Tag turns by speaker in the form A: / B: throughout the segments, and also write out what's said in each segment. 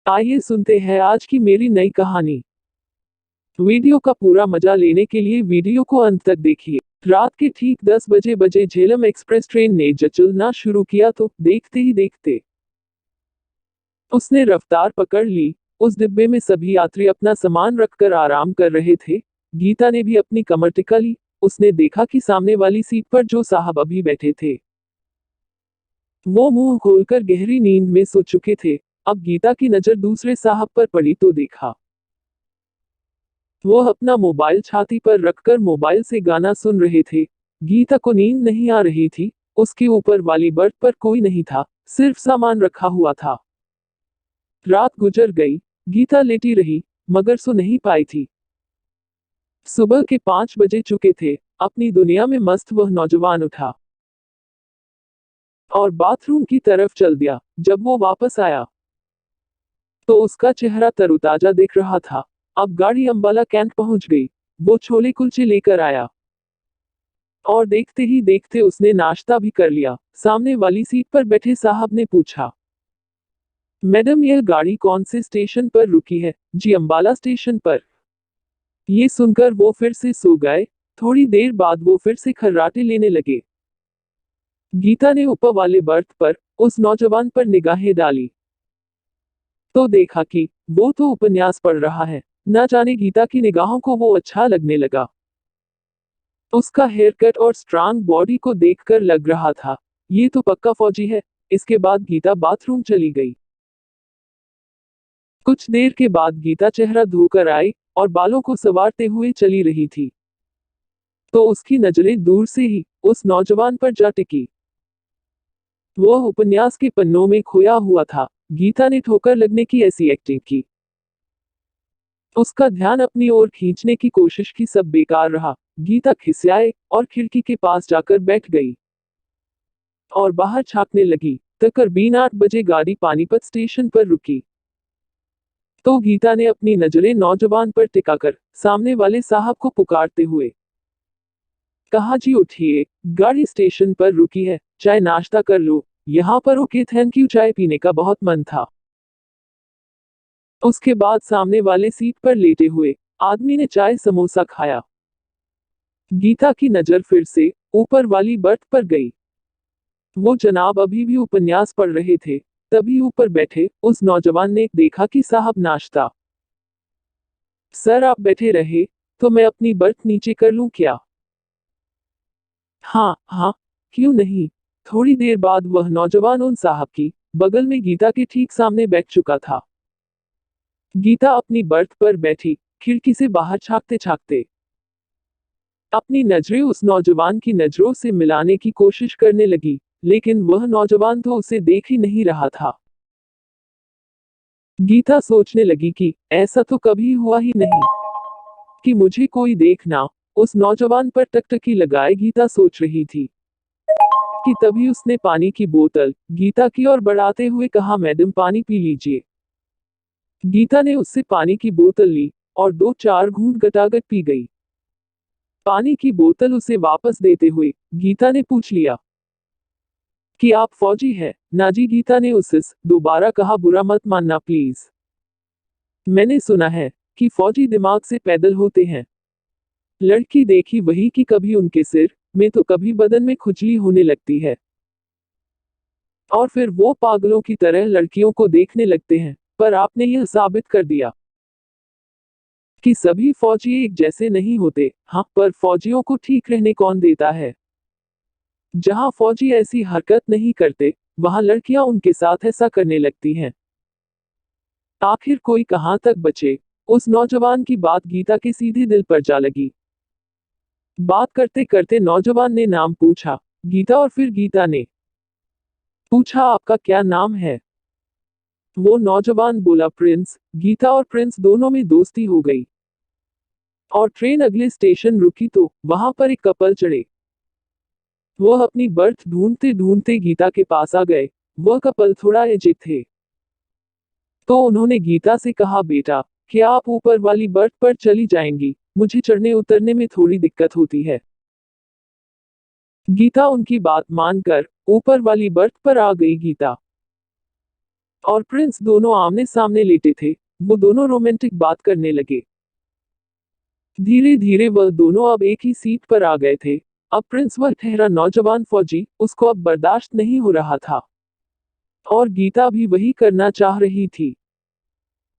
A: आइए सुनते हैं आज की मेरी नई कहानी। वीडियो का पूरा मजा लेने के लिए वीडियो को अंत तक देखिए। रात के ठीक 10 बजे झेलम एक्सप्रेस ट्रेन ने चलना शुरू किया तो देखते ही देखते उसने रफ्तार पकड़ ली। उस डिब्बे में सभी यात्री अपना सामान रखकर आराम कर रहे थे। गीता ने भी अपनी कमर टिका ली। उसने देखा कि सामने वाली सीट पर जो साहब अभी बैठे थे वो मुंह खोलकर गहरी नींद में सो चुके थे। अब गीता की नजर दूसरे साहब पर पड़ी तो देखा वो अपना मोबाइल छाती पर रखकर मोबाइल से गाना सुन रहे थे। गीता को नींद नहीं आ रही थी। उसके ऊपर वाली बर्थ पर कोई नहीं था, सिर्फ सामान रखा हुआ था। रात गुजर गई। गीता लेटी रही मगर सो नहीं पाई थी। सुबह के 5 बजे चुके थे। अपनी दुनिया में मस्त वह नौजवान उठा और बाथरूम की तरफ चल दिया। जब वो वापस आया तो उसका चेहरा तरोताजा दिख रहा था। अब गाड़ी अंबाला कैंट पहुंच गई। वो छोले कुलचे लेकर आया और देखते ही देखते उसने नाश्ता भी कर लिया। सामने वाली सीट पर बैठे साहब ने पूछा, मैडम यह गाड़ी कौन से स्टेशन पर रुकी है? जी अंबाला स्टेशन पर। ये सुनकर वो फिर से सो गए। थोड़ी देर बाद वो फिर से खर्राटे लेने लगे। गीता ने ऊपर वाले बर्थ पर उस नौजवान पर निगाहें डाली तो देखा कि वो तो उपन्यास पढ़ रहा है। न जाने गीता की निगाहों को वो अच्छा लगने लगा। उसका हेयर कट और स्ट्रांग बॉडी को देखकर लग रहा था ये तो पक्का फौजी है। इसके बाद गीता बाथरूम चली गई। कुछ देर के बाद गीता चेहरा धोकर आई और बालों को संवारते हुए चली रही थी तो उसकी नजरें दूर से ही उस नौजवान पर जा टिकी। वह उपन्यास के पन्नों में खोया हुआ था। गीता ने ठोकर लगने की ऐसी एक्टिंग की, उसका ध्यान अपनी ओर खींचने की कोशिश की, सब बेकार रहा। गीता खिसियाए और खिड़की के पास जाकर बैठ गई और बाहर झांकने लगी। तकरीबन 8 बजे गाड़ी पानीपत स्टेशन पर रुकी तो गीता ने अपनी नजरें नौजवान पर टिकाकर सामने वाले साहब को पुकारते हुए कहा, जी उठिए, गाड़ी स्टेशन पर रुकी है, चाय नाश्ता कर लो। यहाँ पर ओके थैंक यू, चाय पीने का बहुत मन था। उसके बाद सामने वाले सीट पर लेटे हुए आदमी ने चाय समोसा खाया। गीता की नजर फिर से ऊपर वाली बर्थ पर गई। वो जनाब अभी भी उपन्यास पढ़ रहे थे। तभी ऊपर बैठे उस नौजवान ने देखा कि साहब नाश्ता। सर आप बैठे रहे तो मैं अपनी बर्थ नीचे कर लूं क्या? हाँ हाँ, क्यों नहीं। थोड़ी देर बाद वह नौजवान उन साहब की बगल में गीता के ठीक सामने बैठ चुका था। गीता अपनी बर्थ पर बैठी खिड़की से बाहर झांकते झांकते अपनी नजरें उस नौजवान की नजरों से मिलाने की कोशिश करने लगी, लेकिन वह नौजवान तो उसे देख ही नहीं रहा था। गीता सोचने लगी कि ऐसा तो कभी हुआ ही नहीं कि मुझे कोई देखना। उस नौजवान पर टकटकी लगाए गीता सोच रही थी कि तभी उसने पानी की बोतल गीता की ओर बढ़ाते हुए कहा, मैडम पानी पी लीजिए। गीता ने उससे पानी की बोतल ली और 2-4 घूंट गटागट पी गई। पानी की बोतल उसे वापस देते हुए गीता ने पूछ लिया कि आप फौजी हैं? ना जी, गीता ने उससे दोबारा कहा, बुरा मत मानना प्लीज। मैंने सुना है कि फौजी दिमाग से पैदल होते हैं। लड़की देखी वही कि कभी उनके सिर में तो कभी बदन में खुजली होने लगती है और फिर वो पागलों की तरह लड़कियों को देखने लगते हैं। पर आपने यह साबित कर दिया कि सभी फौजी एक जैसे नहीं होते। हाँ, पर फौजियों को ठीक रहने कौन देता है? जहां फौजी ऐसी हरकत नहीं करते वहां लड़कियां उनके साथ ऐसा करने लगती हैं। आखिर कोई कहां तक बचे? उस नौजवान की बात गीता के सीधे दिल पर जा लगी। बात करते करते नौजवान ने नाम पूछा। गीता और फिर गीता ने पूछा, आपका क्या नाम है? वो नौजवान बोला, प्रिंस। गीता और प्रिंस दोनों में दोस्ती हो गई और ट्रेन अगले स्टेशन रुकी तो वहां पर एक कपल चढ़े। वह अपनी बर्थ ढूंढते ढूंढते गीता के पास आ गए। वह कपल थोड़ा एजिड थे तो उन्होंने गीता से कहा, बेटा क्या आप ऊपर वाली बर्थ पर चली जाएंगी? मुझे चढ़ने उतरने में थोड़ी दिक्कत होती है। गीता उनकी बात मानकर ऊपर वाली बर्थ पर आ गई। गीता और प्रिंस दोनों आमने सामने लेटे थे। वो दोनों रोमांटिक बात करने लगे। धीरे धीरे वह दोनों अब एक ही सीट पर आ गए थे। अब प्रिंस वह ठहरा नौजवान फौजी, उसको अब बर्दाश्त नहीं हो रहा था। और गीता भी वही करना चाह रही थी।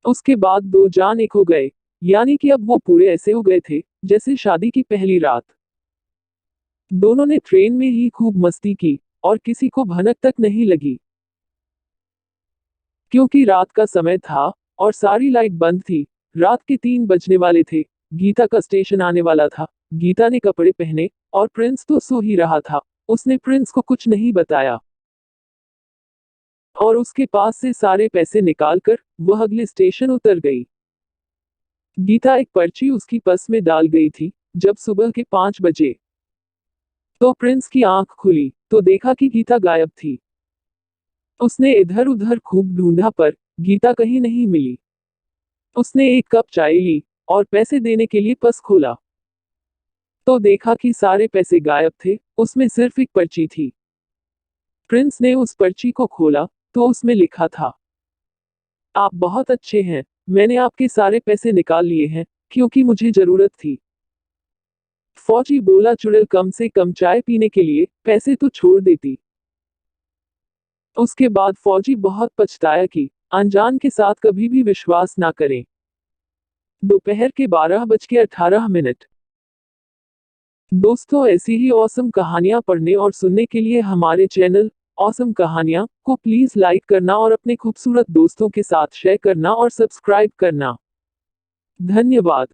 A: उसके बाद दो जान एक हो गए। यानी कि अब वो पूरे ऐसे हो गए थे जैसे शादी की पहली रात। दोनों ने ट्रेन में ही खूब मस्ती की और किसी को भनक तक नहीं लगी। क्योंकि रात का समय था और सारी लाइट बंद थी। रात के 3 बजने वाले थे। गीता का स्टेशन आने वाला था। गीता ने कपड़े पहने और प्रिंस तो सो ही रहा था। उसने प्रिंस को कुछ नहीं बताया और उसके पास से सारे पैसे निकालकर वह अगले स्टेशन उतर गई। गीता एक पर्ची उसकी पर्स में डाल गई थी। जब सुबह के 5 बजे तो प्रिंस की आंख खुली तो देखा कि गीता गायब थी। उसने इधर उधर खूब ढूंढा पर गीता कहीं नहीं मिली। उसने एक कप चाय ली और पैसे देने के लिए पर्स खोला तो देखा कि सारे पैसे गायब थे, उसमें सिर्फ एक पर्ची थी। प्रिंस ने उस पर्ची को खोला तो उसमें लिखा था, आप बहुत अच्छे हैं, मैंने आपके सारे पैसे निकाल लिए हैं क्योंकि मुझे जरूरत थी। फौजी बोला, चुड़ैल कम से कम चाय पीने के लिए पैसे तो छोड़ देती। उसके बाद फौजी बहुत पछताया कि अनजान के साथ कभी भी विश्वास ना करें। दोपहर के 12:18। दोस्तों, ऐसी ही ऑसम कहानियां पढ़ने और सुनने के लिए हमारे चैनल ऑसम कहानियां को प्लीज लाइक करना और अपने खूबसूरत दोस्तों के साथ शेयर करना और सब्सक्राइब करना। धन्यवाद।